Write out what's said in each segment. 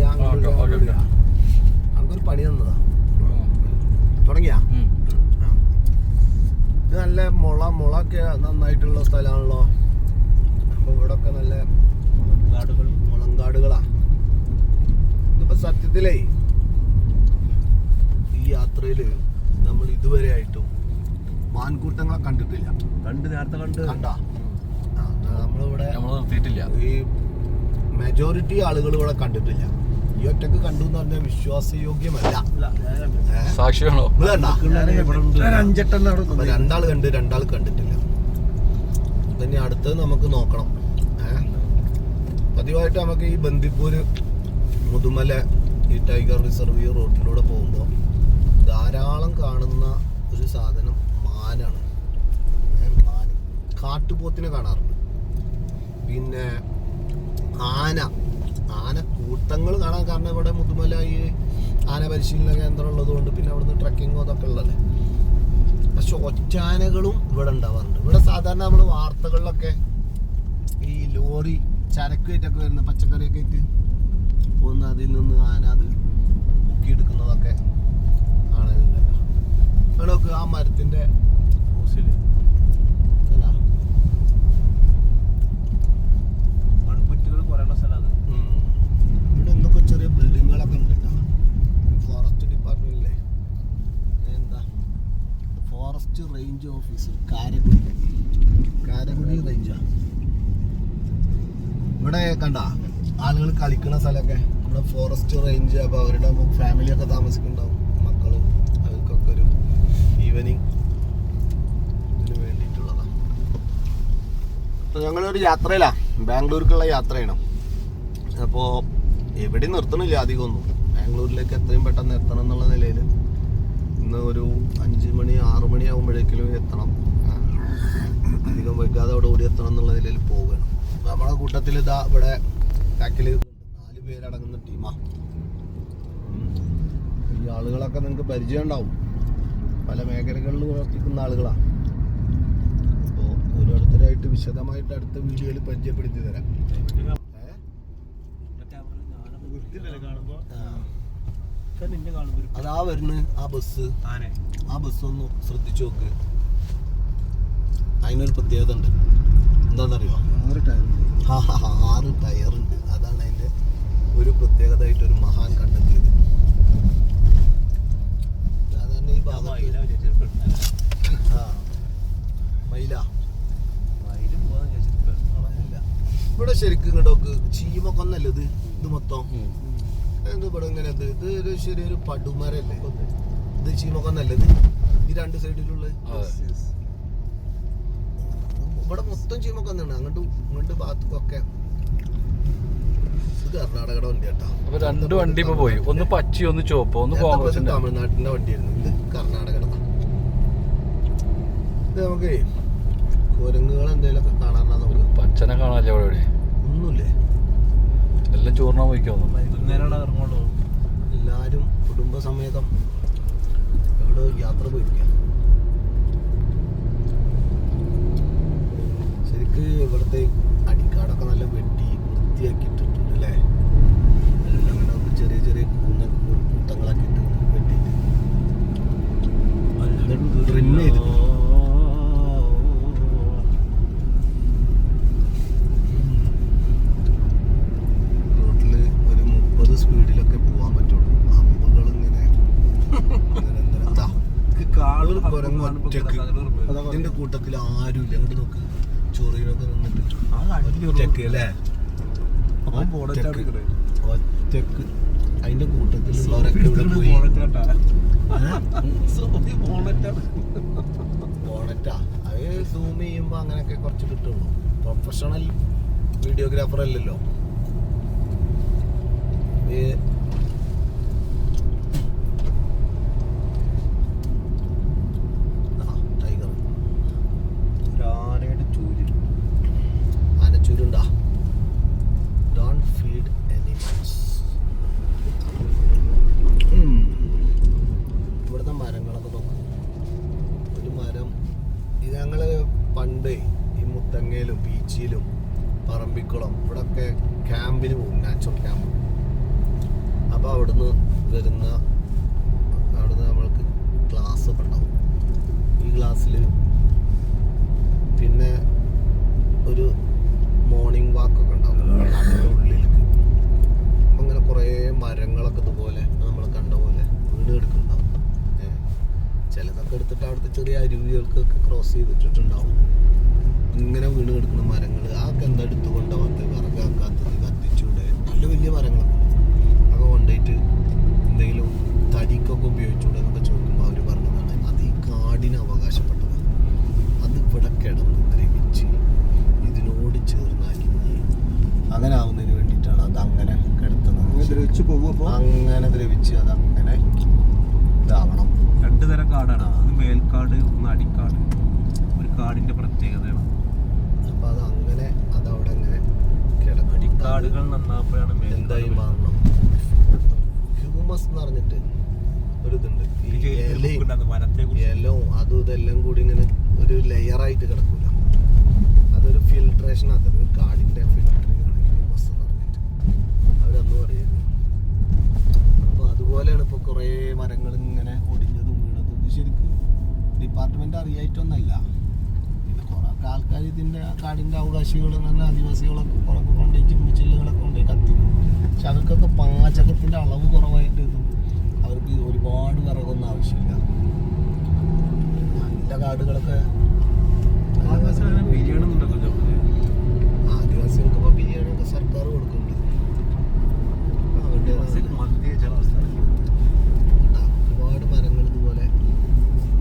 നമുക്കൊരു പണി തന്നതാ. തുടങ്ങിയാ ഇത് നല്ല മുളൊക്കെ നന്നായിട്ടുള്ള സ്ഥലമാണല്ലോ. അപ്പൊ ഇവിടെ ഒക്കെ നല്ല മുളങ്കാടുകളാ. ഇതിപ്പോ സത്യത്തിലേ ഈ യാത്രയില് നമ്മൾ ഇതുവരെ ആയിട്ടും മാൻകൂട്ടങ്ങളെ കണ്ടിട്ടില്ല. കണ്ടാ നമ്മളിവിടെ നിർത്തിയിട്ടില്ല. ഈ മെജോറിറ്റി ആളുകൾ ഇവിടെ കണ്ടിട്ടില്ല. ഈ ഒറ്റക്ക് കണ്ടു എന്ന് പറഞ്ഞാൽ വിശ്വാസയോഗ്യമല്ല. സാക്ഷിയാണോ? രണ്ടാൾ കണ്ട്, രണ്ടാൾ കണ്ടിട്ടില്ല. പിന്നെ അടുത്തത് നമുക്ക് നോക്കണം. പതിവായിട്ട് നമുക്ക് ഈ ബന്ദിപ്പൂര് മുതുമല ഈ ടൈഗർ റിസർവ് റോട്ടിലൂടെ പോകുമ്പോൾ ധാരാളം കാണുന്ന ഒരു സാധനം മാനാണ്. മാന്, കാട്ടുപോത്തിനെ കാണാറുണ്ട്. പിന്നെ ആന കൂട്ടങ്ങൾ കാണാൻ. കാരണം ഇവിടെ മുതുമല ഈ ആന പരിശീലന കേന്ദ്രം ഉള്ളത് കൊണ്ട് പിന്നെ അവിടുന്ന് ട്രക്കിങ്ങും അതൊക്കെ ഉള്ളതല്ലേ. പക്ഷെ ഒറ്റാനകളും ഇവിടെ ഉണ്ടാവാറുണ്ട്. ഇവിടെ സാധാരണ നമ്മൾ വാർത്തകളിലൊക്കെ ഈ ലോറി ചരക്കായിട്ടൊക്കെ വരുന്ന പച്ചക്കറിയൊക്കെ ആയിട്ട് പോകുന്ന അതിൽ നിന്ന് ആന അത് മുക്കിയെടുക്കുന്നതൊക്കെ ആണ്. നോക്ക് ആ മരത്തിന്റെ ഇവിടെ എന്തൊക്കെ ചെറിയ ബിൽഡിങ്ങുകളൊക്കെ ഉണ്ട്. ഫോറസ്റ്റ് ഡിപ്പാർട്ട്മെന്റിലെ എന്താ ഫോറസ്റ്റ് റേഞ്ച് ഓഫീസർ കാരക്കുടി റേഞ്ചാണ്. ഇവിടെ കണ്ട ആളുകൾ കളിക്കുന്ന സ്ഥലമൊക്കെ ഇവിടെ ഫോറസ്റ്റ് റേഞ്ച്. അപ്പോൾ അവരുടെ ഫാമിലിയൊക്കെ താമസിക്കുന്നുണ്ടാവും, മക്കളും. അവർക്കൊക്കെ ഒരു ഈവനിങ് ഇതിന് വേണ്ടിയിട്ടുള്ളതാണ്. അപ്പോൾ ഞങ്ങളൊരു യാത്രയിലാണ്, ബാംഗ്ലൂർക്കുള്ള യാത്രയാണ്. അപ്പോൾ എവിടെ നിർത്തണില്ല അധികമൊന്നും. ബാംഗ്ലൂരിലേക്ക് എത്രയും പെട്ടെന്ന് എത്തണം എന്നുള്ള നിലയിൽ ഇന്ന് ഒരു 5 മണി 6 മണി ആകുമ്പോഴേക്കും എത്തണം. അധികം വൈകാതെ അവിടെ ഓടി എത്തണം എന്നുള്ള നിലയിൽ പോവുകയാണ്. നമ്മളെ കൂട്ടത്തിൽ ഇതാ ഇവിടെ ബാക്കിൽ 4 പേരടങ്ങുന്ന ടീമാണ്. ഈ ആളുകളൊക്കെ നിങ്ങൾക്ക് പരിചയം ഉണ്ടാവും. പല മേഖലകളിൽ പ്രവർത്തിക്കുന്ന ആളുകളാണ്. അപ്പോൾ ഓരോരുത്തരായിട്ട് വിശദമായിട്ട് അടുത്ത വീഡിയോയിൽ പരിചയപ്പെടുത്തി തരാം. അതാ വരുന്ന ആ ബസ് ഒന്ന് ശ്രദ്ധിച്ചു നോക്ക്. അതിനൊരു പ്രത്യേകത ഉണ്ട്. എന്താണെന്നറിയോ? 6 ടയറുണ്ട്. അതാണ് അതിൻ്റെ ഒരു പ്രത്യേകതയായിട്ട് ഒരു മഹാൻ കണ്ടെത്തിയത്. സാധാരണ ഈ ഇവിടെ ശരിക്കും ഇങ്ങോട്ടൊക്കെ ചീമക്കൊന്നല്ല ഇത് മൊത്തം. എന്ത് ഇവിടെ ഇങ്ങനെ ഇത് ഒരു ശരിയൊരു പടുമരല്ലേ ഇത്? ചീമക്കൊന്നല്ല ഈ 2 സൈഡിലുള്ള ഇവിടെ മൊത്തം ചീമക്കൊന്നാണ്. അങ്ങോട്ട് ഭാഗത്തൊക്കെ. ഇത് കർണാടകയുടെ വണ്ടി കേട്ടോ. 2 വണ്ടി ഇപ്പൊ പോയി. ഒന്ന് പച്ച, ഒന്ന് ചുവപ്പ്, ഒന്ന് തമിഴ്നാട്ടിന്റെ വണ്ടിയായിരുന്നു. ഇത് കർണാടകയുടെ. ഇത് നമുക്ക് കുരങ്ങുകൾ എന്തെങ്കിലുമൊക്കെ കാണാനാ. നമുക്ക് പച്ചനെ കാണാല്ലേ ഇവിടെ? ഒന്നുമില്ലേ, എല്ലാം ചോറിനാൻ പോയിക്കോന്നു. എല്ലാരും കുടുംബസമേതം എവിടെ യാത്ര പോയിരിക്കുക. ശരിക്ക് ഇവിടുത്തെ അടിക്കാടൊക്കെ നല്ല വെട്ടി വൃത്തിയാക്കി ഇട്ടിട്ടുണ്ട് അല്ലേ? അങ്ങനെ ചെറിയ ചെറിയ കൂട്ടങ്ങളാക്കി ഇട്ട് വെട്ടിയിട്ട് ട്രിം ചെയ്തിട്ട് സ്പീഡിലൊക്കെ പോകാൻ പറ്റുള്ളൂ. അമ്പുകൾ ഇങ്ങനെ കുരങ്ങ് ഒറ്റക്ക്. ഇതിന്റെ കൂട്ടത്തിൽ ആരുമില്ല. അങ്ങോട്ട് നോക്ക്, ചൊറിയിലൊക്കെ നിന്നിട്ട് ഒറ്റക്ക് അല്ലേ? ഒറ്റക്ക്. അതിന്റെ കൂട്ടത്തിലുള്ളവരൊക്കെ ഇവിടെ പോയി. ബോണറ്റാ അത് സൂം ചെയ്യുമ്പോ അങ്ങനെയൊക്കെ കുറച്ച് കിട്ടുള്ളൂ. പ്രൊഫഷണൽ വീഡിയോഗ്രാഫർ അല്ലല്ലോ. ടൈഗർ, ആനയുടെ ചൂര്. ആനച്ചൂരുണ്ടാ? Don't feed animals. ഇവിടുത്തെ മരങ്ങളൊക്കെ നോക്കും. ഒരു മരം ഇത് ഞങ്ങള് പണ്ട് ഈ മുത്തങ്ങയിലും ബീച്ചിലും പറമ്പിക്കുളം ഇവിടൊക്കെ ക്യാമ്പിന് പോകും. Natural camp. അവിടുന്ന് വരുന്ന അവിടുന്ന് നമ്മൾക്ക് ഗ്ലാസ് ഒക്കെ ഉണ്ടാവും. ഈ ഗ്ലാസ്സിൽ പിന്നെ ഒരു മോർണിംഗ് വാക്കൊക്കെ ഉണ്ടാവും അതിൻ്റെ ഉള്ളിലേക്ക്. അപ്പം അങ്ങനെ കുറേ മരങ്ങളൊക്കെ ഇതുപോലെ നമ്മൾ കണ്ട പോലെ വീട് എടുക്കുന്നുണ്ടാവും. ചിലതൊക്കെ എടുത്തിട്ട് അവിടുത്തെ ചെറിയ അരുവികൾക്കൊക്കെ ക്രോസ് ചെയ്തിട്ടുണ്ടാവും. ഇങ്ങനെ വീണ് കിടക്കുന്ന മരങ്ങൾ ആക്കെ എന്താ എടുത്തു കൊണ്ടുപോകാത്തത്, വിറകാക്കാത്തത്, കത്തിച്ചൂടെ, നല്ല വലിയ മരങ്ങളൊക്കെ അതൊക്കെ കൊണ്ടുപോയിട്ട് എന്തെങ്കിലും തടിക്കൊക്കെ ഉപയോഗിച്ചൂടെ എന്നൊക്കെ ചോദിക്കുമ്പോൾ അവർ പറഞ്ഞതാണ് അത് ഈ കാടിന് അവകാശപ്പെട്ടതാണ്. അത് ഇവിടെ കിടന്ന് ദ്രവിച്ച് ഇതിനോട് ചേർന്നാക്കി അങ്ങനെ ആവുന്നതിന് വേണ്ടിയിട്ടാണ് അത് അങ്ങനെ കിടത്തുന്നത്. അങ്ങനെ ദ്രവിച്ച് അതങ്ങനെ ഇതാവണം. രണ്ട് തരം കാടാണ്, ഒന്ന് മേൽക്കാട്, ഒന്ന് അടിക്കാട്. ഒരു കാടിന്റെ പ്രത്യേകതയാണ്. അപ്പൊ അത് അങ്ങനെ അതവിടെ അങ്ങനെ കിടക്കും. അടിക്കാടുകൾ നന്നാകുമ്പോഴാണ് എന്തായി മാറണം. ഹ്യൂമസ് എന്ന് പറഞ്ഞിട്ട് ഒരു ഇതുണ്ട്. ഈ ഇലവും അതും ഇതെല്ലാം കൂടി ഇങ്ങനെ ഒരു ലെയറായിട്ട് കിടക്കൂല. അതൊരു ഫിൽട്രേഷൻ ആക്കുന്നത്, ഒരു കാടിന്റെ ഫിൽറ്ററിംഗ് ആണ് ഹ്യൂമസ് എന്ന് പറഞ്ഞിട്ട് അവരന്ന് പറയുന്നത്. അപ്പൊ അതുപോലെയാണ് ഇപ്പൊ കുറേ മരങ്ങൾ ഇങ്ങനെ ഒടിഞ്ഞതും വീണതും. ഇത് ശരിക്കും ഡിപ്പാർട്ട്മെന്റ് അറിയായിട്ടൊന്നല്ല. ഇത് കുറെ ആൾക്കാർ ഇതിന്റെ കാടിന്റെ അവകാശികൾ എന്ന് പറഞ്ഞാൽ ആദിവാസികളൊക്കെ കുറെ കൊണ്ടുപോയിട്ട് മുടിച്ചില്ലുകളൊക്കെ കൊണ്ടുപോയി കത്തിക്കും. പക്ഷെ അവർക്കൊക്കെ പാചകത്തിന്റെ അളവ് കുറവായിട്ട് ഇതും അവർക്ക് ഒരുപാട് വിറകൊന്നും ആവശ്യമില്ല. നല്ല കാടുകളൊക്കെ ആദിവാസികൾക്ക് ഇപ്പൊ ബിരിയാണി ഒക്കെ സർക്കാർ കൊടുക്കുന്നുണ്ട്. ഒരുപാട് മരങ്ങൾ ഇതുപോലെ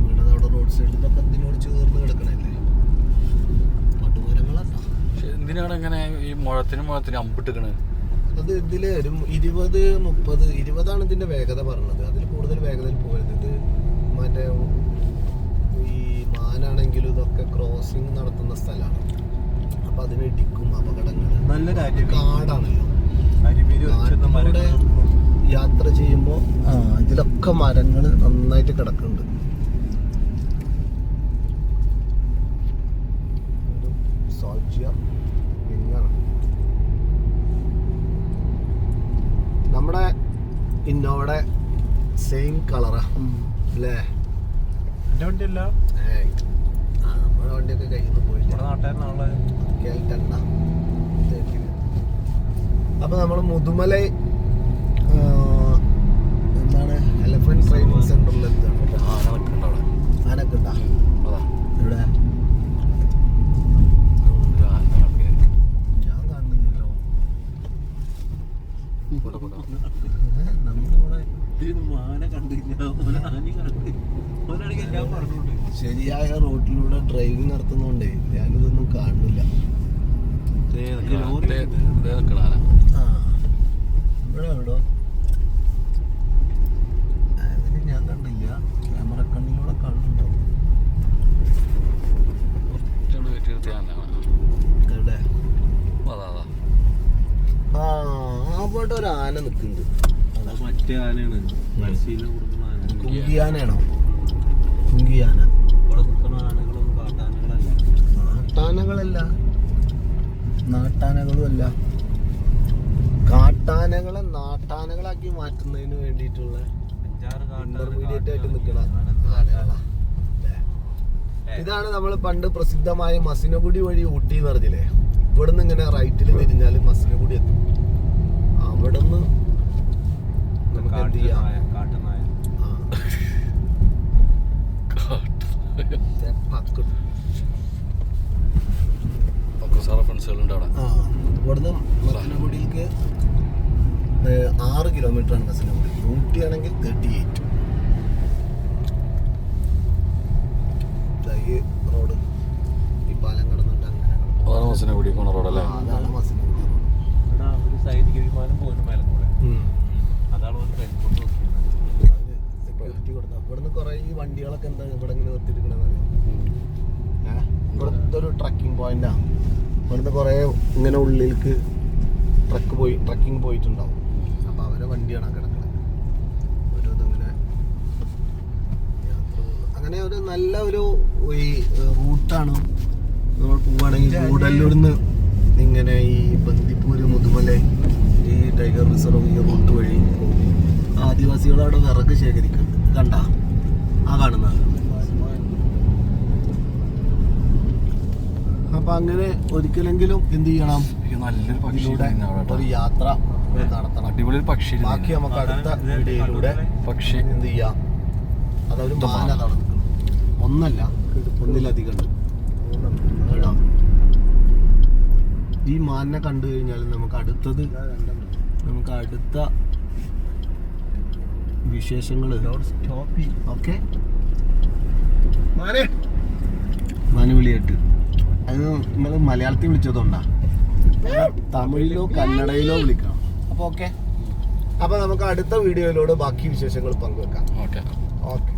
വീണത് അവിടെ റോഡ് സൈഡിൽ ഇതൊക്കെ ഇതിനോട് ചേർന്ന് കിടക്കണല്ലേ, പട്ടുമരങ്ങളല്ല. എന്തിനാണ് ഇങ്ങനെ ഈ മുഴത്തിന് അമ്പിട്ടിക്കണ്? അത് ഇതില് ഒരു 20-30-20 ഇതിന്റെ വേഗത പറഞ്ഞത്. അതിൽ കൂടുതൽ വേഗതയിൽ പോയത് ഇത് മറ്റേ ഈ മാനാണെങ്കിലും ഇതൊക്കെ ക്രോസിങ് നടത്തുന്ന സ്ഥലമാണ്. അപ്പൊ അതിന് ഇടിക്കും, അപകടങ്ങൾ. കാടാണല്ലോ, കാട്ടിലൂടെ യാത്ര ചെയ്യുമ്പോൾ ഇതിലൊക്കെ മരങ്ങൾ നന്നായിട്ട് കിടക്കുന്നുണ്ട്. നമ്മുടെ ഇന്നോടെ സെയിം കളറാ അല്ലേ? എന്റെ വണ്ടിയല്ല, നമ്മുടെ വണ്ടിയൊക്കെ കയ്യിൽ നിന്ന് പോയില്ല. നാട്ടുകാരനാണുള്ളത്. അപ്പൊ നമ്മള് മുതുമല എന്താണ് എലഫന്റ് ട്രെയിനിങ് സെന്ററിൽ എത്താണ്. ആനൊക്കെ ഉണ്ടാ ഇവിടെ? ഞാൻ കാണുന്നില്ലല്ലോ. ശരിയായ റോഡിലൂടെ ഡ്രൈവിംഗ് നടത്തുന്നോണ്ടേ ഞാനിതൊന്നും കാണുന്നില്ല. ഇവിടെ എവിടോ അതിന് ഞാൻ കണ്ടില്ല, ക്യാമറ കണ്ണിലൂടെ കാണുന്നുണ്ടാവും. അവിടെ ഒരു ആന നിൽക്കുന്നുണ്ട്. മറ്റേ ആനയാണ്, കുങ്കിയാനാണോ? കുങ്കിയാന. ഇവിടെ നിൽക്കുന്ന ആനകളൊന്നും കാട്ടാനകളല്ല. നാട്ടാനകളല്ല, നാട്ടാനകളും അല്ല. കാട്ടാനകളെ നാട്ടാനകളാക്കി മാറ്റുന്നതിന് വേണ്ടിയിട്ടുള്ള ഇന്റർമീഡിയറ്റ് ആയിട്ട് നിൽക്കണ ആനകളാ. ഇതാണ് നമ്മൾ പണ്ട് പ്രസിദ്ധമായ മസിനഗുഡി വഴി ഊട്ടി എന്ന് പറഞ്ഞില്ലേ? ഇവിടുന്ന് ഇങ്ങനെ റൈറ്റിൽ തിരിഞ്ഞാൽ മസിനഗുഡി എത്തും. അവിടുന്ന് നമുക്ക് എന്ത് ചെയ്യാം? ഇവിടുന്ന് മസിനഗുഡിക്ക് 6 കിലോമീറ്റർ ആണ് മസിനഗുഡി. ഊട്ടിയാണെങ്കിൽ 38. ഈ റോഡ് ഈ പാലം കടന്നിട്ട് അങ്ങനെ അതാണ് മസിനഗുഡി റോഡ് അല്ലേ? അതാണ് മസിനഗുഡി റോഡ്. ഒരു സൈനിക വിമാനം പോകുന്നു മേലക്കൂടെ. അതാണ് ഒരു സെക്യൂരിറ്റി കൊടുത്തത്. ഇവിടുന്ന് കുറെ ഈ വണ്ടികളൊക്കെ എന്താ ഇവിടെ ഇങ്ങനെ നിർത്തിയിരിക്കണെന്ന് അറിയാം. ഇവിടുത്തെ ഒരു ട്രക്കിംഗ് പോയിന്റാ. ഇവിടുന്ന് കുറെ ഇങ്ങനെ ഉള്ളിലേക്ക് ട്രക്കിംഗ് പോയിട്ടുണ്ടാവും. അപ്പൊ അവരെ വണ്ടിയാണ് കിടക്കുന്നത്. ഒരു ഇതിങ്ങനെ അങ്ങനെ ഒരു നല്ല ഒരു ഈ റൂട്ടാണ്. നമ്മൾ പോവുകയാണെങ്കിൽ കൂടല്ലൂരിന്ന് ഇങ്ങനെ ഈ ബന്ദിപ്പൂര് മുതുമല ഈ ടൈഗർ റിസർവ് ഈ റൂട്ട് വഴി പോകും. ആദിവാസികൾ അവിടെ വിറക് ശേഖരിക്കുന്നുണ്ട്, കണ്ട ആ കാണുന്നത്. അപ്പൊ അങ്ങനെ ഒരിക്കലെങ്കിലും എന്ത് ചെയ്യണം, നല്ലൊരു പക്ഷി ഇതിലൂടെ ഒരു യാത്ര നടത്തണം. അടിപൊളി ഒരു പക്ഷി. ബാക്കി നമുക്ക് അടുത്ത വീഡിയോയിലൂടെ പക്ഷി എന്ത് ചെയ്യാം. അതൊരു മാന നടന്നു, ഒന്നല്ല ഒന്നിലധികം ഉണ്ട്. കേട്ടോ, ഈ മാനിനെ കണ്ടു കഴിഞ്ഞാൽ നമുക്ക് അടുത്ത വിശേഷങ്ങള് ഓക്കെ. മാന് വിളിയായിട്ട് അത് നിങ്ങൾ മലയാളത്തിൽ വിളിച്ചതുകൊണ്ടാ, തമിഴിലോ കന്നഡയിലോ വിളിക്കണം. അപ്പൊ ഓക്കെ, അപ്പൊ നമുക്ക് അടുത്ത വീഡിയോയിലൂടെ ബാക്കി വിശേഷങ്ങൾ പങ്കുവെക്കാം. ഓക്കെ. ഓക്കെ.